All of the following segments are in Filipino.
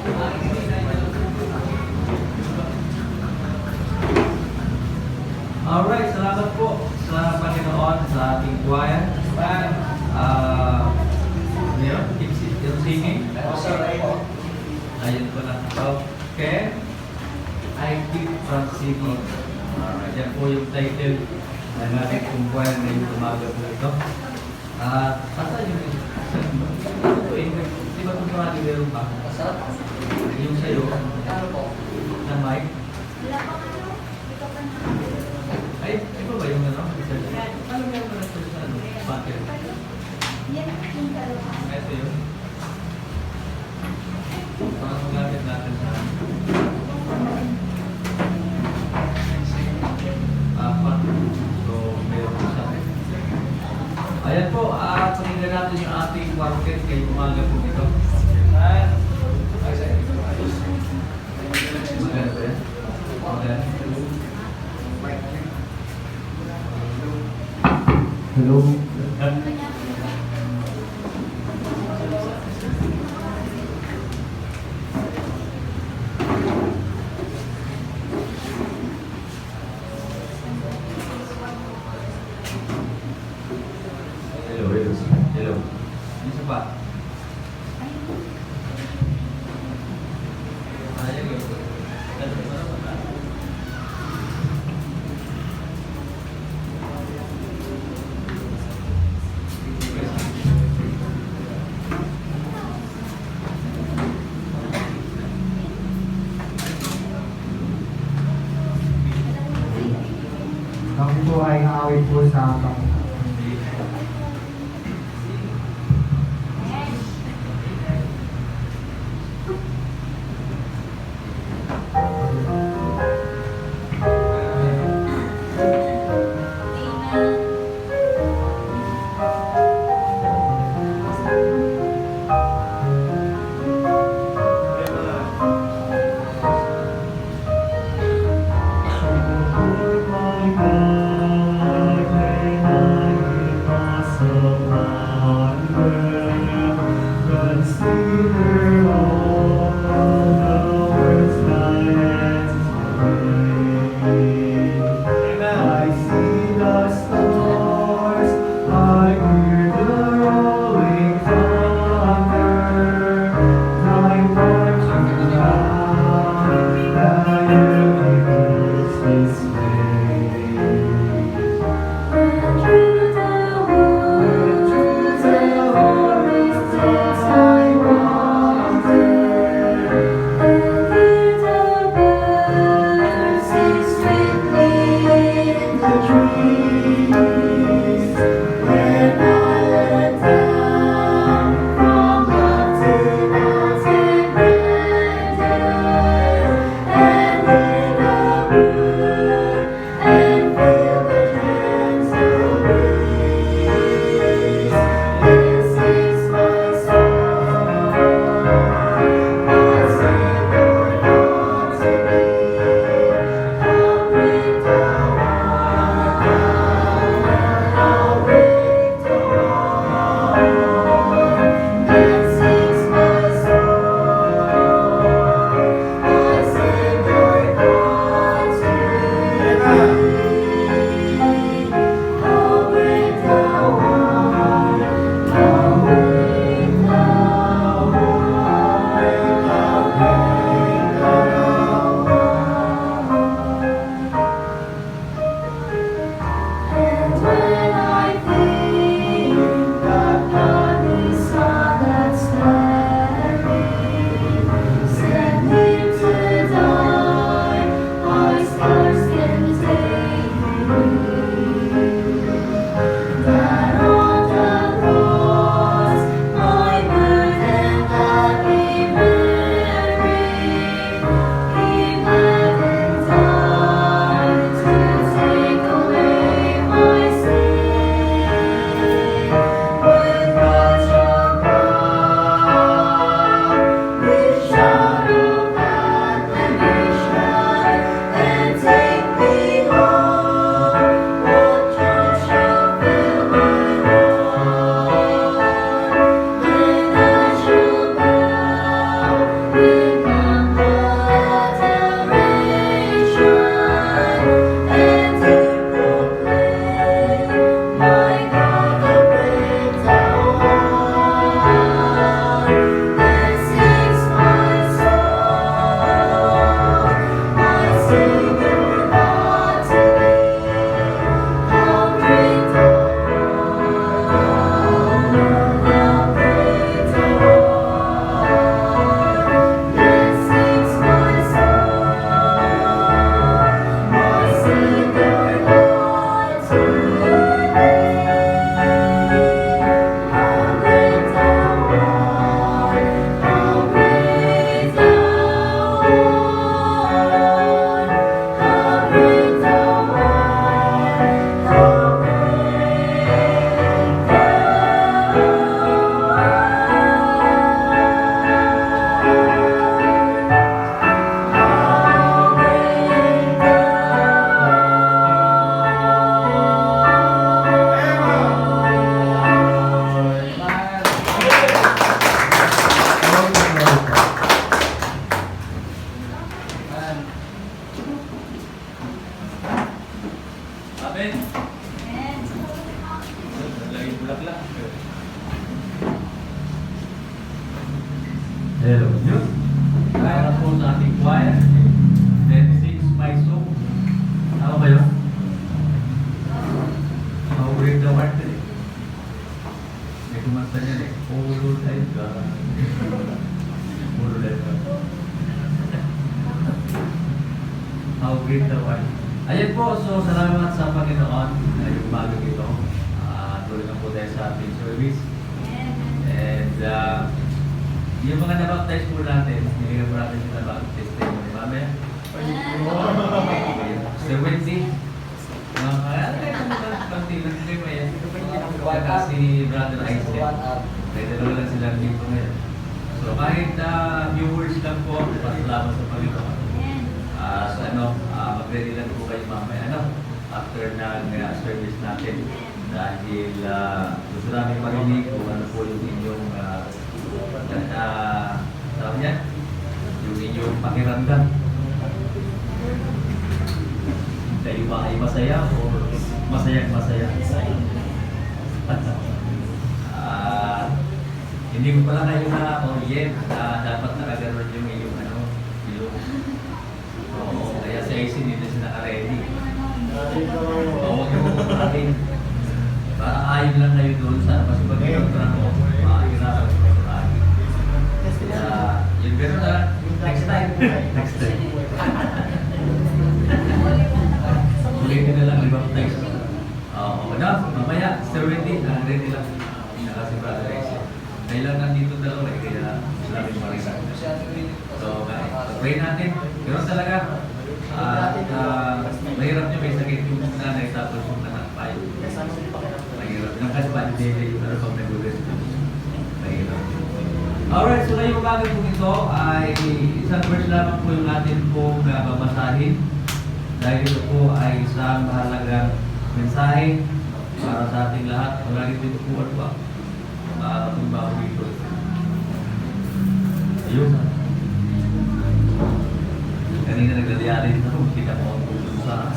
Alright, salamat po sa Panginoon sa ating choir. Band, yung singing. Ayun po na. Okay. I keep from singing. Alright, yan po yung title ng ating kung choir ngayong umaga po ito. Asa yung ito eh, di ba kung marami meron pa? Yung sa'yo, na mic? Ay, ito ba yung ano? Ano meron pa na ito sa ano? Bakit? Ito yun. Parang gamit natin sa apat. So, meron po sa akin. Ayan po, pakinggan natin yung ating quartet kay umaga po ito. Maganda ba yan? Maganda. Hello. Hello. Isa pa. Ayan yun. Ganda pa naman. Kami po ay naawit po sa Hello, yun. Kaya po sa ating choir. Then 6 my soul. Ano ba yun? How great the heart eh. May kumanta niyan eh. Oh Lord, I God. Oh Lord, I God. How great the heart. Ayan po, so salamat sa Panginoon na yung bago ito. Tuloy na po tayo sa ating service. And yung mga nabaptize po natin, nilagyan po natin yung nabaptize testimony. Mamaya? Sir Wendy? Mga pantilan kayo maya. Saka si Brother Isaac. Kaya dalawa lang sila dito ngayon. So kahit viewers lang po, pasalamat sa Panginoon. Mag-ready lang po kayo mamaya. After ng service natin. Dahil gusto namin marinig kung ano po yung inyong tawag niya? Yung inyong pakiramdam. Kayo ba ay masaya o masaya? Hindi mo pala kayo na-orient dapat nakagaroon yung inyong ilong. Oo, kaya sa AC nila sila naka-ready. Huwag yung ating para ayon lang kayo doon sa kasi pag pinagtrato mo, makakirapan sa pag-agi. Yung gano'n na, next time. Ulitin na lang, libang text. Oo, mamaya, Sir Wendy, ready lang. Saka si Brother Isaac. Kailan nandito dalawa kaya sila rin marinig. So, pray natin. Gano'n talaga. Mahirap nyo, may sakit yung nanay tapos yung anak pa yun. Mahirap. Kasi ba, hindi pero pag nag-rescue. Mahirap. Alright, so ngayong umaga po ito ay isang verse lamang po yung atin pong babasahin. Dahil ito po ay isang mahalagang mensahe para sa ating lahat. Palagi dito po ano ba? Makakatong ba ako dito? Ayun. Kanina nagdadiyari dito. Kita mo ang puso sa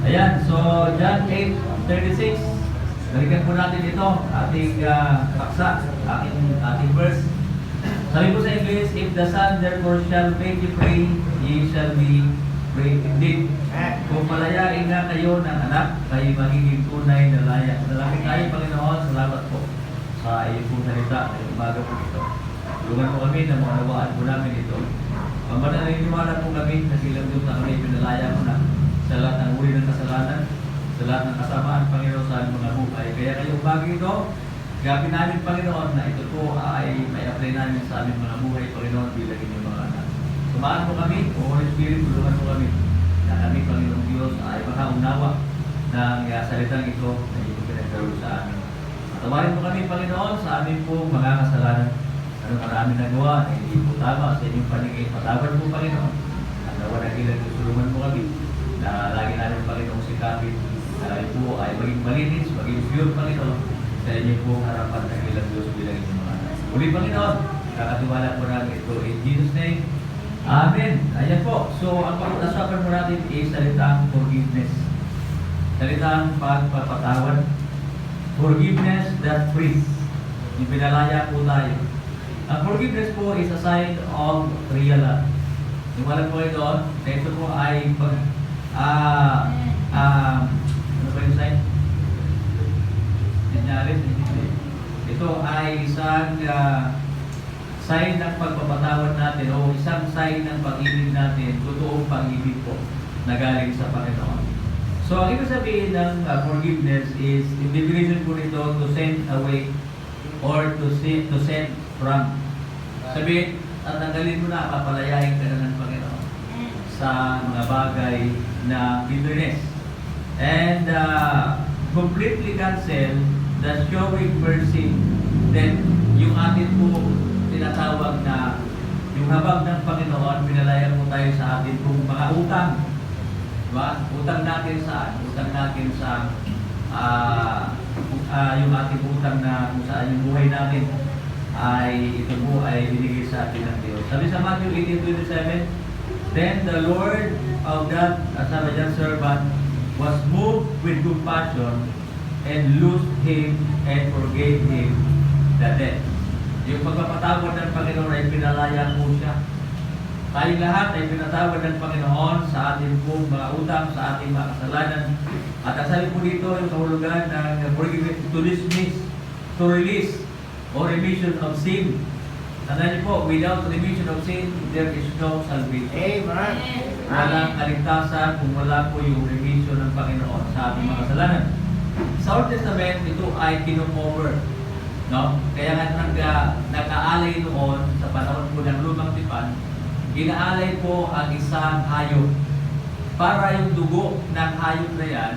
ayan, so John 8:36. Balikan po natin ito, ating paksa, ating verse. Sabi po sa English, if the Son therefore shall make you free, ye shall be free indeed. Kung palayain nga kayo ng anak, kayo magiging tunay na laya. Salamat tayo, Panginoon, salamat po sa iyong pong salita, ay umaga po ito. Tulungan po kami na maunawaan po namin ito. Mananiniwala po kami na silang doon na kami pinalaya mo na sa lahat ng uri ng kasalanan, sa lahat ng kasamaan, Panginoon, sa aming mga buhay. Kaya kayong bagay ito, gapin namin, Panginoon, na ito po ay may apply namin sa aming mga buhay, Panginoon, bilang inyong mga anak. Sumaan po kami, o Holy Spirit, tulungan po kami, na kami, Panginoong Diyos, ay makaunawa ng salitang ito na ito pinagkaroon sa amin. Patawarin po kami, Panginoon, sa amin po mga kasalanan. Ano marami nagawa na hindi po tama sa inyong paningin. Patawad po, Panginoon. At nawa na ilang tulungan po kami na lagi namin, Panginoong sikapin na kayo po ay maging malinis, maging pure, Panginoon, sa inyo po harapan ng ilang Diyos bilang inyong mga anak. Muli, Panginoon, kakatiwala po namin ito in Jesus' name. Amen. Ayan po. So, ang pag-usapan po natin is salitang forgiveness. Salitang pagpapatawad. Forgiveness that frees. Yung pinalaya po tayo. Ang forgiveness po is a sign of real love. Yung wala po ito, ito po ay ano ba yung sign? Ito ay isang sign ng pagpapatawad natin o isang sign ng pag-ibig natin, totoong pag-ibig po na galing sa Panginoon. So, ang ibig sabihin ng forgiveness is, yung definition po nito, to send away or to send from. Sabihin, at tanggalin mo na, papalayain ka na ng Panginoon sa mga bagay na bitterness. And completely cancel the showing mercy. Then, yung atin po tinatawag na yung habag ng Panginoon, pinalaya po tayo sa atin pong mga utang. Diba? Utang natin saan? Utang natin sa yung ating utang na kung saan yung buhay natin ay ito po ay binigay sa atin ng Diyos. Sabi sa Matthew 18:27, then the Lord of that Samaritan servant was moved with compassion and loosed him and forgave him the debt. Yung pagpapatawad ng Panginoon ay pinalaya po siya. Tayong lahat ay pinatawad ng Panginoon sa ating pong mga utang, sa ating mga kasalanan. At ang sabi po dito, yung kahulugan ng forgiveness to dismiss, to release, or remission of sin. Tandaan niyo po, without remission of sin, there is no salvation. Amen. Walang kaligtasan kung wala po yung remission ng Panginoon sa ating mga kasalanan. Sa Old Testament, ito ay kinocover. No? Kaya nga nag-aalay noon sa panahon po ng Lumang Tipan, inaalay po ang isang hayop para yung dugo ng hayop na yan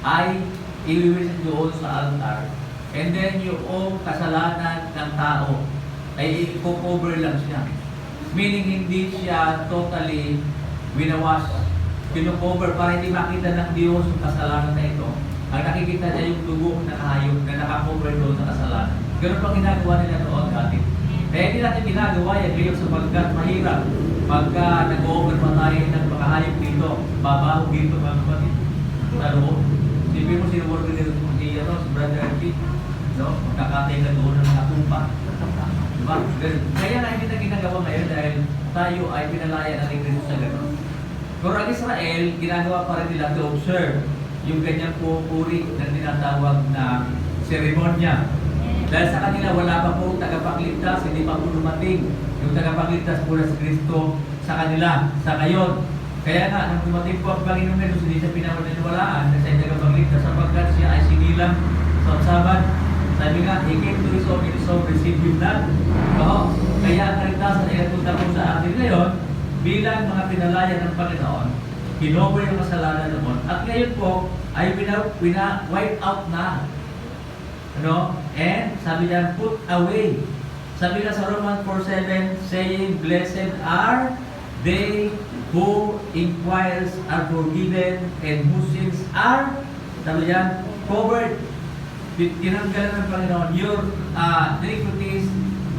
ay iwiwisin doon sa altar, and then yung kasalanan ng tao ay i-cover lang siya, meaning hindi siya totally winawas, kino-cover para hindi makita ng Diyos yung kasalanan na ito. Ang nakikita niya yung dugo ng hayop na nakakover doon sa kasalanan. Ganun pang ginagawa nila noon dati. Kaya hindi natin ginagawa yan ngayon sapagkat mahirap. Pagka nag-over pa tayo ng mga hayop dito, babaho dito mga kapatid. Ano? Sipin mo sinuwork nila si Brother R.P. No? Magkakatay ka doon ng mga tumpa. Diba? Kaya na hindi na ginagawa ngayon dahil tayo ay pinalaya na ni Cristo sa gano'n. Pero ang Israel, ginagawa pa rin nila to observe yung ganyang pupuri na tinatawag na seremonya. Dahil sa kanila wala pa po tagapagligtas, hindi pa po dumating yung tagapagligtas po na si Cristo sa kanila, sa ngayon. Kaya nga, nung dumating po ang Panginoon Yesus, hindi siya pinawaniwalaan na siya tagapagligtas sapagkat siya ay sinilang sa usapan. Sabi nga, he came to his own, and his own received him not. Kaya ang kaligtasan ay natunta po sa atin ngayon bilang mga pinalaya ng Panginoon. Kinover yung kasalanan naman. At ngayon po, ay wipe out na. Ano? And sabi niya, put away. Sabi nga sa Romans 4:7, saying, blessed are they who inquires are forgiven and whose sins are, sabi niya, covered. Tinanggalan ng Panginoon, your iniquities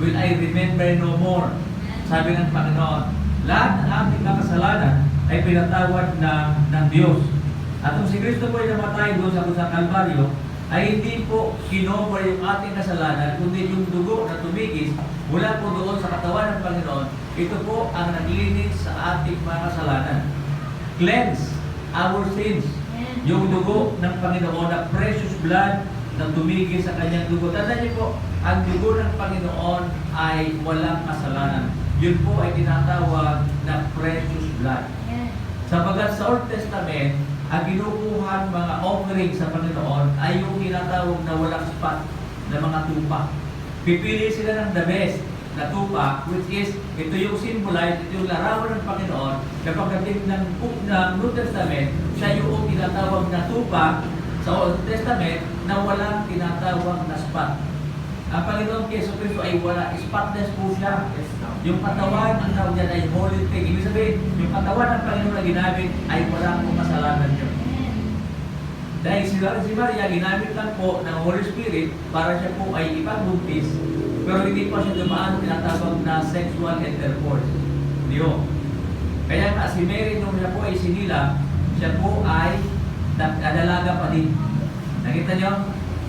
will I remember no more. Sabi ng Panginoon, lahat ng ating kasalanan ay pinatawad ng Diyos. At kung si Kristo po ay namatay doon sa Kalbaryo, ay hindi po kinover yung ating kasalanan, kundi yung dugo na tumigis mula po doon sa katawan ng Panginoon. Ito po ang naglinis sa ating mga kasalanan. Cleanse our sins. Yung dugo ng Panginoon, na precious blood na tumigis sa kanyang dugo. Tandaan niyo po, ang dugo ng Panginoon ay walang kasalanan. Yun po ay tinatawag na precious blood. Sapagat sa Old Testament, ang kinukuhan mga offering sa Panginoon ay yung tinatawag na walang spot na mga tupa. Pipili sila ng the best na tupa, which is, ito yung symbolize, ito yung larawan ng Panginoon, na pagdating ng New Testament, siya yung tinatawag na tupa sa Old Testament na walang tinatawag na spot. Ang Panginoon Yesu Cristo ay wala, spotless po siya. Yung katawan, ang tawag dyan ay holy thing. Ibig sabihin, yung katawan ng Panginoon na ginamit ay wala pong kasalanan yun. Dahil si Maria, ginamit lang po ng Holy Spirit para siya po ay ipagbuntis, pero hindi pa siya dumaan tinatawag na sexual intercourse. Diyo. Kaya nga, si Mary, nung siya po ay sinila, siya po ay nadalaga pa din. Nakita niyo?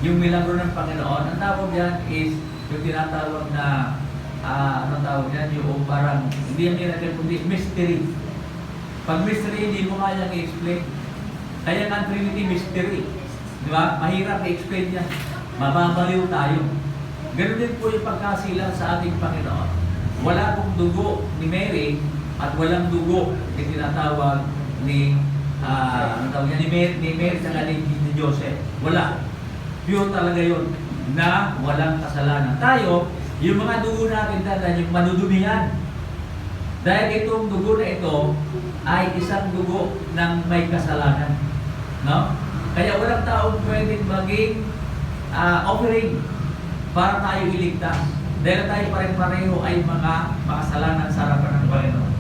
Yung milagro ng Panginoon, ang tawag yan is yung tinatawag na anong tawag yan? Yung parang, hindi yung miracle, kundi mystery. Pag mystery, hindi mo kayang i-explain. Kaya nga Trinity mystery. Di ba? Mahirap i-explain yan. Mababaliw tayo. Ganun din po yung pagkasilang sa ating Panginoon. Wala pong dugo ni Mary at walang dugo yung tinatawag ni anong tawag yan? Ni Mary at ni Joseph. Wala. Pure talaga yun na walang kasalanan. Tayo, yung mga dugo natin talaga, yung madudumihan. Dahil itong dugo na ito ay isang dugo ng may kasalanan. No? Kaya walang taong pwedeng maging offering para tayo iligtas. Dahil tayo pareho ay mga makasalanan sa harapan ng Panginoon.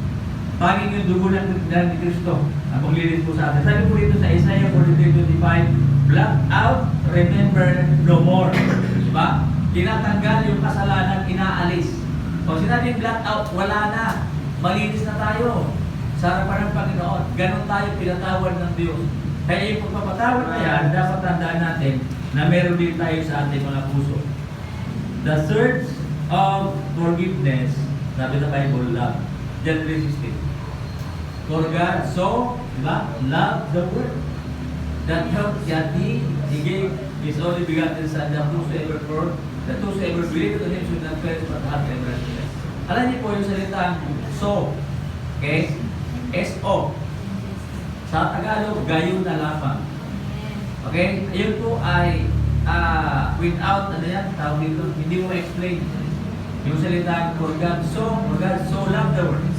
Paging yung dugo ng Kristo ang maglinis po sa atin. Sabi po dito sa Isaiah 43:25, blot out, remember no more. Diba? Tinatanggal yung kasalanan, inaalis. Pag sinabing blot out, wala na. Malinis na tayo sa harapan ng Panginoon. Ganon tayo pinatawad ng Diyos. Kaya yung pagpapatawad na yan, dapat tandaan natin na meron din tayo sa ating mga puso. The search of forgiveness, sabi sa Bible, love. John 3:16. For God so, di ba? Loved the world. That helped that He gave His only begotten Son, that whosoever believe to Him should not perish but have everlasting life. Alam niyo po yung salitang so, okay? S-O. Sa Tagalog, gayon na lamang. Okay? Ayun po ay without, ano yan, tawag dito, hindi mo ma-explain. Yung salita, for God so loved the world.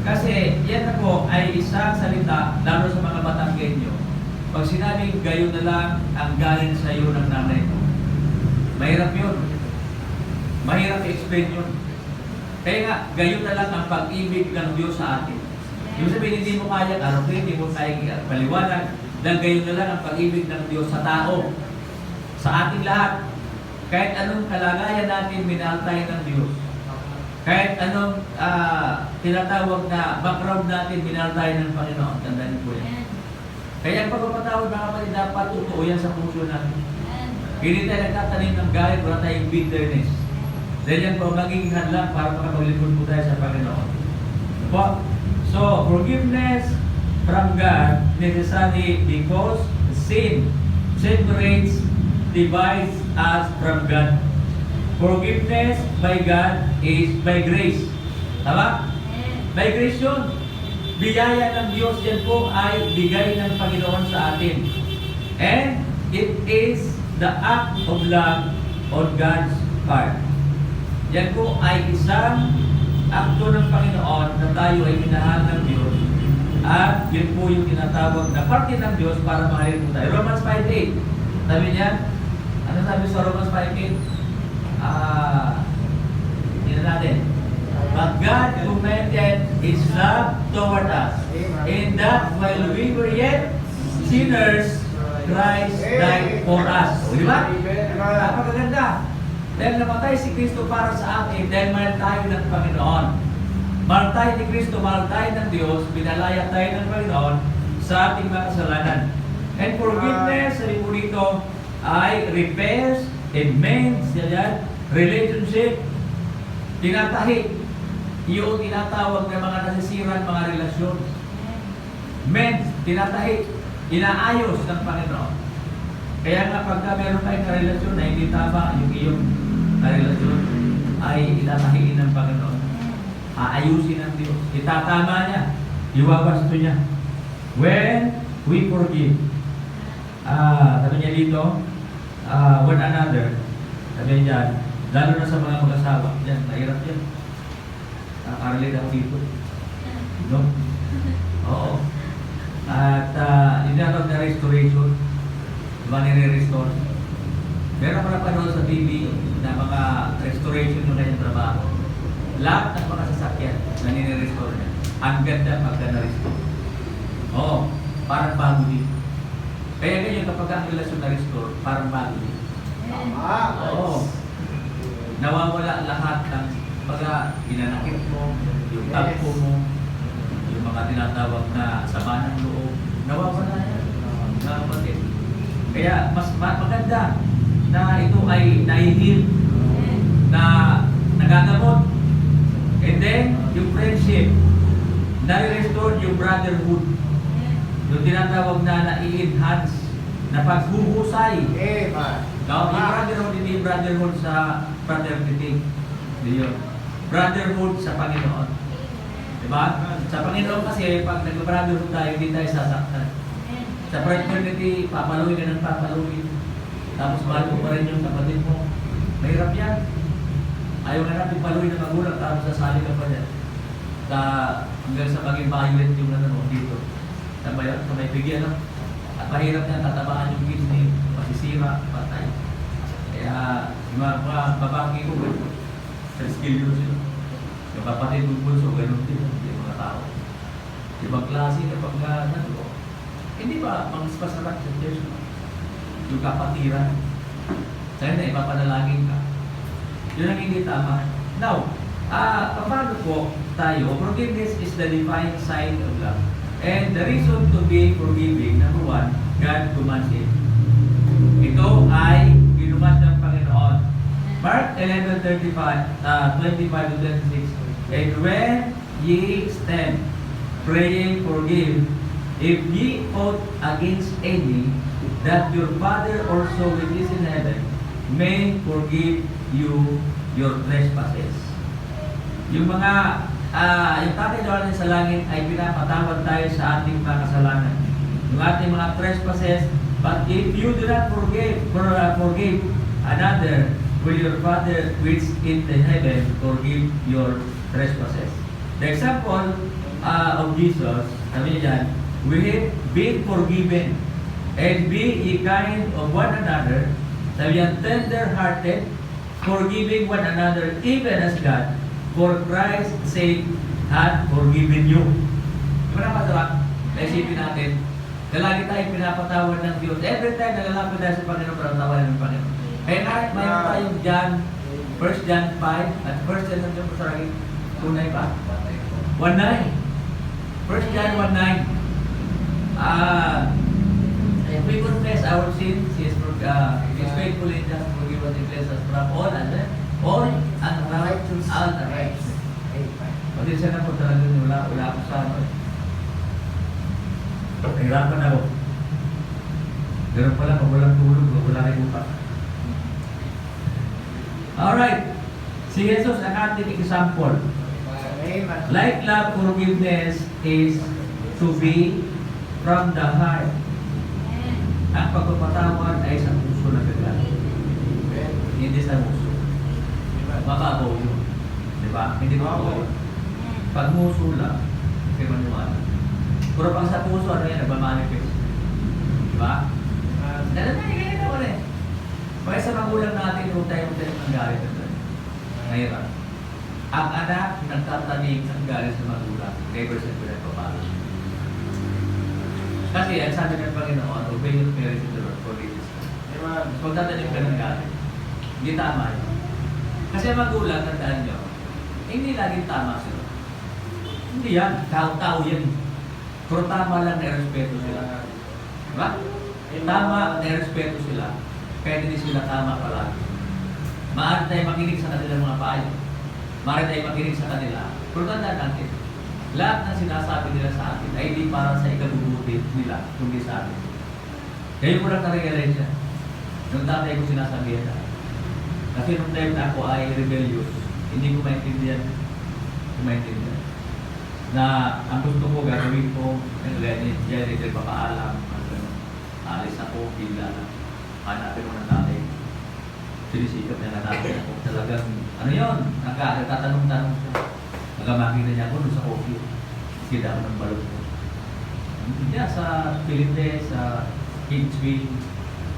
Kasi yan na po ay isang salita, lalo sa mga Batanggenyo. Pag sinabing gayon na lang ang galing sa iyo ng nanay mo, mahirap yun. Mahirap i-explain yun. Kaya nga, gayon na lang ang pag-ibig ng Diyos sa atin. Yung sabihin, hindi mo kaya, hindi mo kaya paliwanag, dahil gayon na lang ang pag-ibig ng Diyos sa tao, sa ating lahat. Kahit anong kalagayan natin, minahal tayo ng Diyos. Kahit anong tinatawag na background natin, minahal tayo ng Panginoon. Tandaan niyo po yan. Kaya ang pagpapatawad, mga kapatid, dapat totoo yan sa puso natin. Hindi tayo nagtatanim ng galit, wala tayong bitterness. Dahil yan po magiging hadlang para makapaglingkod po tayo sa Panginoon. So, forgiveness from God necessary because sin separates, divides us from God. Forgiveness by God is by grace. Tama? By grace yun. Biyaya ng Diyos yan po ay bigay ng Panginoon sa atin. And it is the act of love on God's part. Yan po ay isang akto ng Panginoon na tayo ay minahal ng Diyos. At yun po yung tinatawag na parte ng Diyos para mahalin po tayo. Romans 5:8. Sabi niya, ano sabi sa Romans 5:8? Tingnan natin. But God commended His love toward us, in that while we were yet sinners, Christ died for us. O, di ba? Napakaganda. Dahil namatay si Kristo para sa atin, dahil mahal tayo ng Panginoon. Mahal tayo ni Kristo, mahal tayo ng Diyos, pinalaya tayo ng Panginoon sa ating mga kasalanan. And forgiveness, sabi po dito, ay repairs, amends, relationship, tinatahi, yung tinatawag na mga nasisiran, mga relasyon. Mends, tinatahi, inaayos ng Panginoon. Kaya nga pagka meron tayong karelasyon na hindi tama, yung iyong karelasyon ay itatahiin ng Panginoon. Aayusin ng Diyos. Itatama niya. Iwawasto niya. When we forgive. Sabi niya dito, one another. Sabi niya, lalo na sa mga mag-asawa. Yan, mahirap yan. Nakaralit ako dito. No? Oo. At inatawag na restoration. Diba nire-restore? Meron pa napanood sa TV na mga restoration yung kanyang trabaho. Lahat ng mga sasakyan na nire-restore niya. Ang ganda pagka na-restore. Oo. Parang bago din. Kaya ganyan kapag ang relasyon na-restore, parang bago din. Oo. Nawawala lahat ng pagka pinanakit mo, yung tagpo mo, yung mga tinatawag na sama ng loob, nawawala yan. Kapatid. Kaya mas maganda na ito ay nahihil, na nagagamot. And then, yung friendship, nare-restore yung brotherhood. Yung tinatawag na na-i-enhance, na paghuhusay. No? Yung brotherhood, hindi yung brotherhood sa fraternity. Hindi yun. Brotherhood sa Panginoon. Diba? Sa Panginoon kasi, pag nag-brotherhood tayo, hindi tayo sasaktan. Sa fraternity, papaluin ka ng papaluin. Tapos mahal mo pa rin yung kapatid mo. Mahirap yan. Ayaw nga natin paluin ng magulang, tapos sasali ka pa yan. Hanggang sa maging violent yung ano dito. Sa may bigyan, no? At mahirap yan, tatabaan yung kidney, masisira, patay. Kaya, yung mga babaki ko, sa skill yun sila. Yung kapatid mo bunso, ganun din, yung mga tao. Ibang klase kapag ano, hindi ba masarap sa Diyos? Yung kapatiran. Sa'yo na, ipapanalangin ka. Yun ang hindi tama. Now, paano po tayo? Forgiveness is the divine sign of love. And the reason to be forgiving, number one, God commands it. Ito ay ginuman ng Panginoon. Mark 11:25, 25 to 26. And when ye stand praying, forgive, if ye ought against any, that your Father also which is in heaven may forgive you your trespasses. Yung mga, yung tatay natin sa langit ay pinapatawad tayo sa ating mga kasalanan. Yung ating mga trespasses, but if you do not forgive another, will your Father which in the heaven forgive your trespasses. The example of Jesus, sabi niya dyan, we have been forgiven and be ye kind of one another, sabi niya, tender-hearted, forgiving one another even as God, for Christ's sake, had forgiven you. Diba na masarap? Naisipin natin, na lagi tayong pinapatawad ng Diyos. Every time nalalapit tayo sa Panginoon, pinapatawadan ng Panginoon. Kaya kahit mayroon tayong John, 1 John 5, at 1 John, sorry, tunay pa? 1:9. 1 John 1:9. If we confess our sins, He is faithful and just to forgive us and cleanse us from all unrighteousness. Pati siya na po talaga, wala ako sa ano. Nahirapan ako. Ganun pala, pag walang tulog, wala rin upa. Alright. Si Jesus ang ating example. Like love, forgiveness is to be from the heart. Ang pagpapatawad ay sa puso na gagawin. Hindi sa puso. Mababaw yun. Diba? Hindi mababaw. Pag puso lang, kaya maniwala. Pero pag sa puso, ano yan? Nagmamanifest. Diba? Ganyan naman eh. Kaya sa magulang natin, huwag tayo ng galit na doon. Ngayon, ang anak nagtatanig ng galit sa magulang, never sa pinagpapalo. Kasi ang sabi ng Panginoon, obey your parents in the Lord, for this is God. Magtatanig ka ng galit. Hindi tama yun. Kasi magulang, tandaan nyo, hindi laging tama sila. Hindi yan, tao-tao yan. Pero tama lang na respeto sila. Diba? Tama na respeto sila. Kaya hindi sila tama palagi. Maaari tayo makinig sa kanilang mga payo. Maaari tayo makinig sa kanila. Pero tandaan natin, lahat ng sinasabi nila sa atin ay hindi para sa ikabubuti nila, kundi sa atin. Kaya ko lang na-realize yan. Nung tatay ko sinasabihan na. Kasi nung time na ako ay rebellious, hindi ko maintindihan. Na ang gusto ko gagawin ko, Jerry, papaalam, alis ako, bigla na. Hanapin mo ng tatay. Sinisikap niya na natin ako. Talagang, ano yun? Nagtatanong-tanong siya. Nagamakita niya ako doon sa coffee. Sila ako ng balon ko. Hindi sa Philippines, sa Kingsville,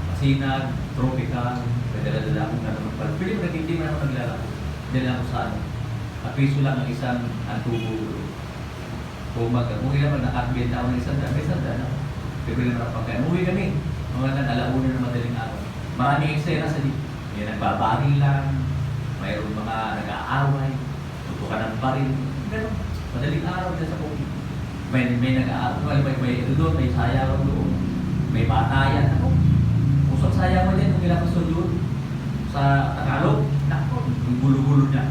Masinag, Tropical, dala-dala akong gano'n ng balon. Pwede mo nagtitima ako naglalako. Dala ako sa ano. Piso lang ang isang antubo. Kung ilan man nakakabenta ako ng isang daan, may isang daan ako. Pwede naman ang pagkain. Uwi kami. Mga alauna ng madaling araw. Maraming eksena sa di. May nagbabari lang. Mayroon mga nag-aaway. Tutukan ng baril. Ganun. Madaling araw dyan sa kopi. May nag-aaway. May doon. May sayaw doon. May batayan. Ako. Pusok sayaw mo din. Kung ilang gusto doon. Sa Tagalog. Nako. Yung gulo-gulo niya.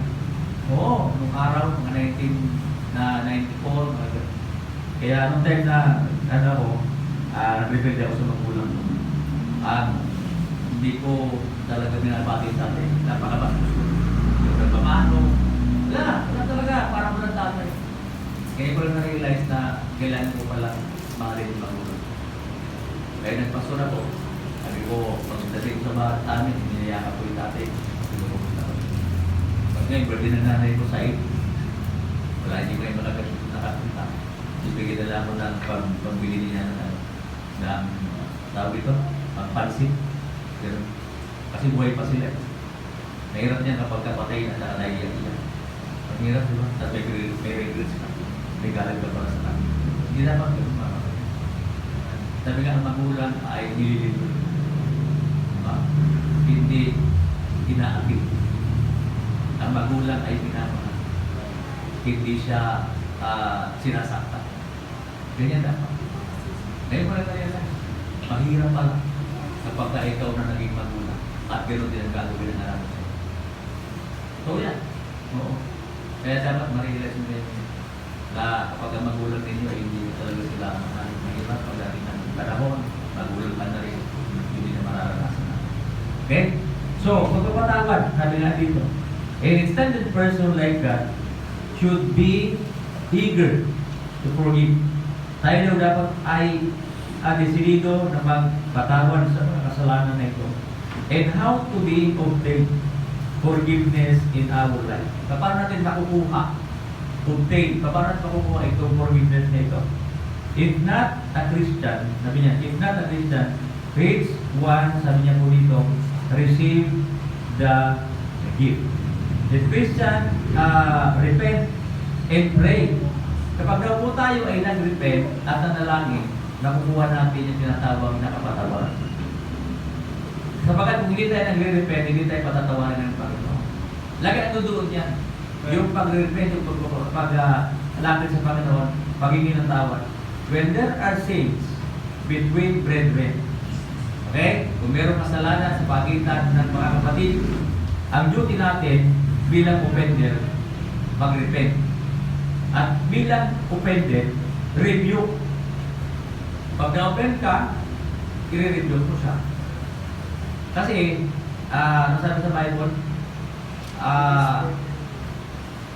Oo. Nung araw. Mga 94. Kaya nung time na nag-rebelde ako sa magulang ko. Hindi ko talaga binabati sa atin. Napakabastos ko. Yung nagpamano. Wala talaga. Parang walang tatay. Kaya ko lang na-realize na kailangan ko pala mahalin yung magulang. Kaya nagpaso na ko. Sabi ko, pagdating ko sa bahat amin, hinayakap ko yung tatay. Pag ngayon, birthday ng nanay ko sa 8. Wala, hindi ko yung nakapunta. Ibigay na lang ako ng pambili niya ng tawag ito, pangpansin. Kasi buhay pa sila. Mahirap niya kapag kapatay na nakalayan niya. Mahirap, di ba? Tapos may regrets ka. May galit ka para sa kanya. Hindi dapat yun. Sabi nga ang magulang ay nililito. Hindi inaakit. Ang magulang ay pinamahal. Hindi siya sinasaktan. Ganyan dapat. Ngayon pala tayo lang. Mahirap pala kapag ikaw na naging magulang at gano'n din ang gagawin ng alam mo sa'yo. Oo yan. Oo. Kaya dapat ma-realize mo rin na kapag ang magulang ninyo ay hindi talaga sila mahirap pagdating ng panahon, magulang ka na rin, hindi na mararanasan na. Okay? So, pagpapatawad, sabi nga dito, an extended person like that should be eager to forgive. Tayo daw dapat ay desidido na magpatawad sa mga kasalanan na ito. And how to be obtain forgiveness in our life. Paano natin makukuha? Obtain. Paano natin makukuha itong forgiveness na ito? If not a Christian, sabi niya, if not a Christian, page 1, sabi niya po dito, receive the gift. If Christian, repent and pray. Kapag daw po tayo ay nag-repent at nanalangin, nakukuha natin yung tinatawag na kapatawaran. Sapagkat kung hindi tayo nagre-repent, hindi tayo patatawarin ng Panginoon. Lagi ang tutuon yan. Yung pag-repent, yung pag-alapit sa Panginoon, pagiging ng tawad. When there are sins between brethren, okay? Kung mayroong kasalanan sa pagitan ng mga kapatid, ang duty natin bilang offender, mag-repent. At bilang offended, rebuke. Pag na-offend ka, i-rebuke mo siya. Kasi, nasabi sa Bible,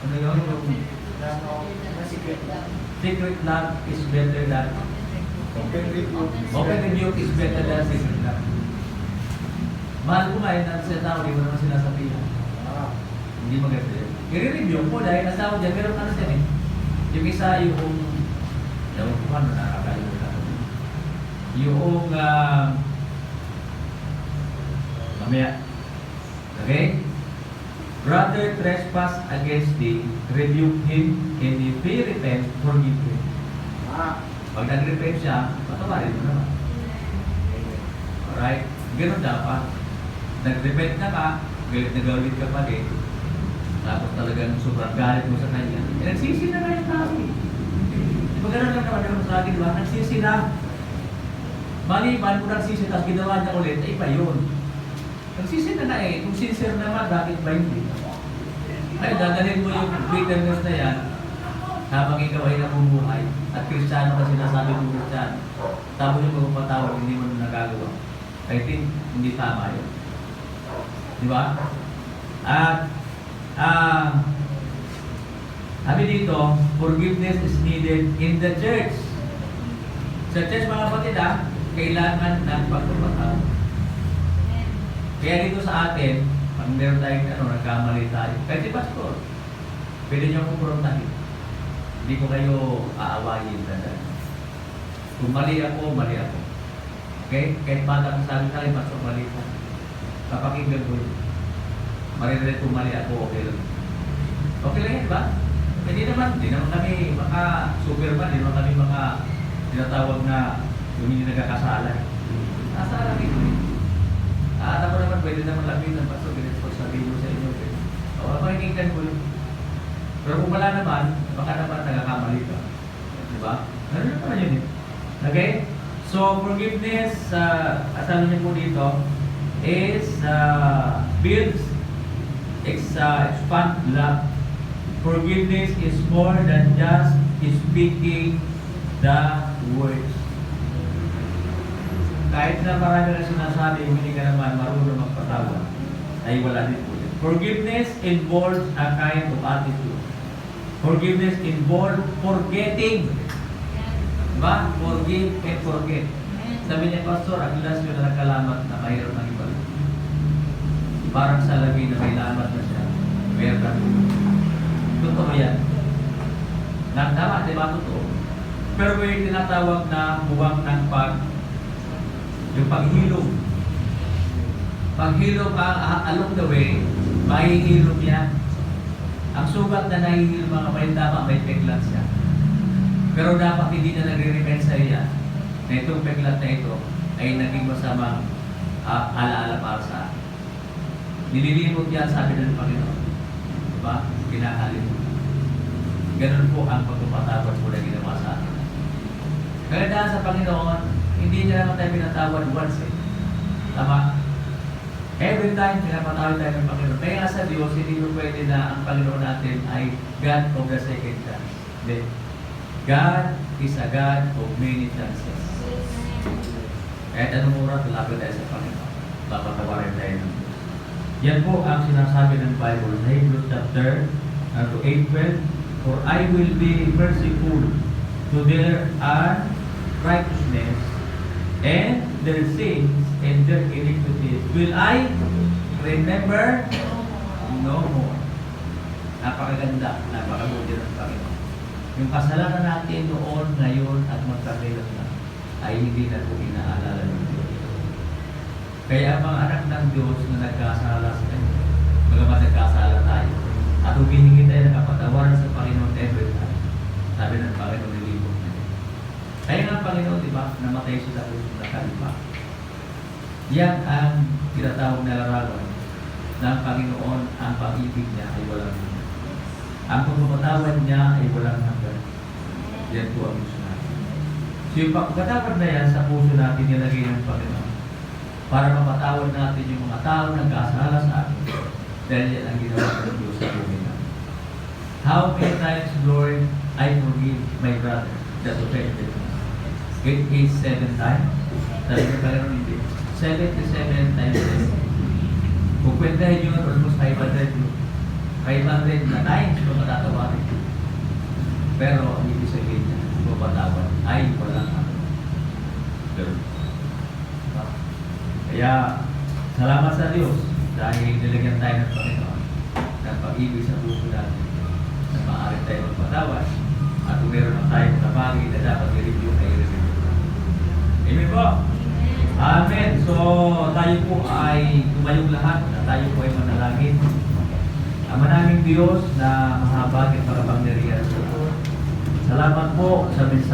ano yun? Secret love is better than open rebuke is better than secret love. Mahal ko nga yun ang siya tao, di mo naman sinasabihan. Hindi maganda yun. I-review mo dahil nasawa dyan, meron ano dyan eh. Yung isa yung ewan ko ano, nakakalimutan. Yung mamaya. Okay? Brother trespass against thee, rebuke him, and if he repent, forgive him. Pag nag-repent siya, patawarin mo naman. Alright? Ganun dapat. Nag-repent na ka, galit na galit ka pa din. Tapos talagang sobrang galit mo sa kanya. Eh, nagsisi na nga yung tao eh. Di ba ganun lang naman naman sa akin, di ba? Nagsisi na. Maliban kung nagsisi, tapos ginawa niya ulit, ay iba yun. Nagsisi na nga eh. Kung sincere naman, bakit ba hindi? Ay, dadalhin mo yung bitterness na yan habang ikaw ay namumuhay. At Kristiyano kasi nasabi mo Kristiyano. Tapos yung magpapatawad, hindi mo nagagawa. I think, hindi tama yun. Di ba? At, sabi dito, forgiveness is needed in the church. Sa church, mga kapatid, kailangan ng pagpapatawad. Kaya dito sa atin, pag meron tayong nagkamali tayo, kahit si pastor, pwede niyo kumprontahin. Hindi ko kayo aawayin na. Kung mali ako, mali ako. Okay? Kahit bata kung sabi tayo, pastor, mali ko. Kapakinggan ko yun. Maririnig kung mali ako, okay lang. Okay lang yan, ba? Hindi naman kami maka-superman, hindi naman kami tinatawag na yung hindi nagkakasala. Nasa lang ito eh. Ako naman, pwede naman lapitan, pastor, ganito po sabihin mo sa inyo. O, pakikinggan ko yun. Pero kung wala naman, baka naman nagkakamali ka. Diba? Ganun naman yun eh. Okay? So, forgiveness, asabi niyo po dito, is builds, expand love. Forgiveness is more than just speaking the words. Kahit na marami na sinasabi, hindi ka naman marunong magpatawad, ay wala din po. Forgiveness involves a kind of attitude. Forgiveness involves forgetting. Diba? Forgive and forget. Sabi niya, Pastor, ang last yun na nagkalamat na mahirap ng iba. Parang sa labi na may lamat na siya. Meron ka. Totoo yan. Tama, di ba? Totoo. Pero may tinatawag na buwang ng yung paghilom. Paghilom along the way, mahihilom yan. Ang sugat na nahihilom mga kapatid, tama, may peklat siya. Pero dapat hindi na nagre-repent sa iya na itong peklat na ito ay naging masamang alaala para sa akin. Nililimot yan, sabi ng Panginoon. Diba? Kinakalimot. Ganun po ang pagpapatawad po na ginawa sa akin. Kaya dahil sa Panginoon, hindi niya naman tayo pinatawad once eh. Tama? Every time, pinapatawid tayo ng Panginoon. Kaya nga sa Diyos, hindi mo pwede na ang Panginoon natin ay God of the second chance. Hindi. God is a God of many chances. Kahit anong oras, lalapit tayo sa Panginoon. Papatawarin tayo ng Diyos. Yan po ang sinasabi ng Bible sa Hebrews chapter 8:12. For I will be merciful to their unrighteousness and their sins and their iniquities. Will I remember no more? Napakaganda, napakabuti ng Panginoon. Yung kasalanan natin noon, ngayon, at magkakailan na, ay hindi na po inaalala ng Diyos. Kaya ang mga anak ng Diyos na nagkasala sa Kanya, magamat nagkasala tayo, at humihingi tayo ng kapatawaran sa Panginoon every time. Sabi ng Panginoon, nilibot na. Kaya nga ang Panginoon, di ba, namatay siya sa puso na kalipa. Yan ang tinatawag na larawan ng Panginoon, ang pag-ibig niya ay walang hanggan. Ang pagpapatawad niya ay walang hanggan. Yan po ang gusto natin. So yung pagpapatawad na yan sa puso natin nilagay ng Panginoon para mapatawad natin yung mga tao na nagkasala sa atin dahil yan ang ginawa ng Diyos sa buhay natin. How many times, Lord, I forgive my brother that offended me? It is 7 times. Sabi ng Panginoon hindi. 77 times 7. Kung kwentahin nyo, almost 500 na times kung matatawarin. Pero ang ibig sabihin niya, mapatawad ay walang hanggan. Kaya, salamat sa Diyos dahil nilagyan tayo ng Panginoon ng pag-ibig sa puso natin na maaari tayo magpatawad at kung meron ng tayong nabagay na dapat i-review ay i-review. Amen po? Amen. So, tayo po ay tumayong lahat at tayo po ay manalangin. Ang manaming Diyos na mahabag at makapangyarihan sa lahat. Salamat po sa mensahe.